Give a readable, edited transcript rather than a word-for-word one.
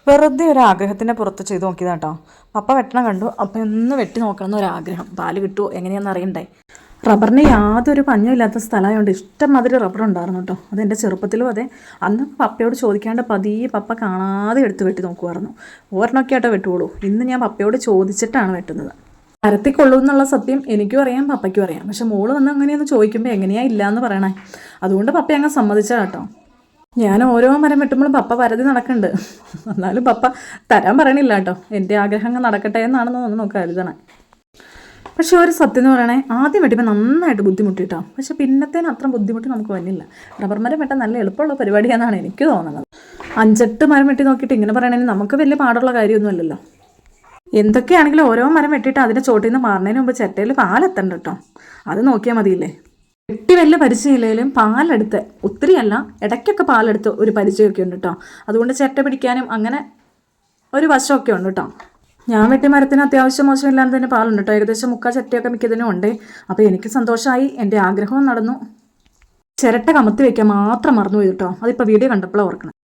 വെറുതെ ഒരു ആഗ്രഹത്തിൻ്റെ പുറത്ത് ചെയ്ത് നോക്കിയതാ കേട്ടോ. പപ്പ വെട്ടണം കണ്ടു, അപ്പം ഒന്ന് വെട്ടി നോക്കണം എന്നൊരാഗ്രഹം. പാല് കിട്ടുമോ എങ്ങനെയാണെന്ന് അറിയണ്ടേ. റബ്ബറിന് യാതൊരു പഞ്ഞമില്ലാത്ത സ്ഥലമായതുകൊണ്ട് ഇഷ്ടംമാതിരി റബ്ബർ ഉണ്ടായിരുന്നു കേട്ടോ. അതെൻ്റെ ചെറുപ്പത്തിലും അതെ. അന്ന് പപ്പയോട് ചോദിക്കാണ്ട് പതിയെ പപ്പ കാണാതെ എടുത്ത് വെട്ടി നോക്കുമായിരുന്നു. ഒരെണ്ണമൊക്കെ ആട്ടോ വെട്ടുകയുള്ളൂ. ഇന്ന് ഞാൻ പപ്പയോട് ചോദിച്ചിട്ടാണ് വെട്ടുന്നത്. മരത്തിക്കൊള്ളൂ എന്നുള്ള സത്യം എനിക്കും അറിയാം, പപ്പയ്ക്കും അറിയാം. പക്ഷെ മോള് വന്ന് അങ്ങനെയൊന്ന് ചോദിക്കുമ്പോൾ എങ്ങനെയാ ഇല്ലയെന്ന് പറയണേ. അതുകൊണ്ട് പപ്പ അങ്ങ് സമ്മതിച്ചാ കേട്ടോ. ഞാൻ ഓരോ മരം വെട്ടുമ്പോഴും പപ്പ പരതി നടക്കുന്നുണ്ട്. എന്നാലും പപ്പ തരാൻ പറയണില്ല കേട്ടോ. എൻ്റെ ആഗ്രഹങ്ങൾ നടക്കട്ടെ എന്നാണെന്ന് തോന്നുന്നു കരുതണേ. പക്ഷെ ഒരു സത്യം എന്ന് പറയണേ, ആദ്യം വെട്ടിയപ്പോൾ നന്നായിട്ട് ബുദ്ധിമുട്ടിട്ടോ. പക്ഷെ പിന്നത്തേന് അത്ര ബുദ്ധിമുട്ട് നമുക്ക് വന്നില്ല. റബ്ബർ മരം വെട്ടാൻ നല്ല എളുപ്പമുള്ള പരിപാടിയാണെന്നാണ് എനിക്ക് തോന്നുന്നത്. 5-8 മരം വെട്ടി നോക്കിയിട്ട് ഇങ്ങനെ പറയണമെങ്കിൽ നമുക്ക് വലിയ പാടുള്ള കാര്യമൊന്നുമല്ലല്ലോ. എന്തൊക്കെയാണെങ്കിലും ഓരോ മരം വെട്ടിയിട്ട് അതിൻ്റെ ചോട്ടിൽ നിന്ന് മാറുന്നതിന് മുമ്പ് ചിരട്ടയിൽ പാലെത്തണ്ട കേട്ടോ. അത് നോക്കിയാൽ മതിയില്ലേ. വെട്ടി വലിയ പരിചയമില്ലെങ്കിലും പാലെടുത്ത്, ഒത്തിരിയല്ല, ഇടയ്ക്കൊക്കെ പാലെടുത്ത് ഒരു പരിചയമൊക്കെ ഉണ്ട് കേട്ടോ. അതുകൊണ്ട് ചിരട്ട പിടിക്കാനും അങ്ങനെ ഒരു വശമൊക്കെ ഉണ്ട് കേട്ടോ. ഞാൻ വെട്ടി മരത്തിന് അത്യാവശ്യം മോശമില്ലാതെ തന്നെ പാലുണ്ട് കേട്ടോ. ഏകദേശം 3/4 ചിരട്ടയൊക്കെ മിക്കതിനും ഉണ്ട്. അപ്പോൾ എനിക്ക് സന്തോഷമായി, എൻ്റെ ആഗ്രഹവും നടന്നു. ചിരട്ട കമത്തി വയ്ക്കാൻ മാത്രം മറന്നുപോയി കേട്ടോ. അതിപ്പോൾ വീഡിയോ കണ്ടപ്പോഴാണ് ഓർക്കണം.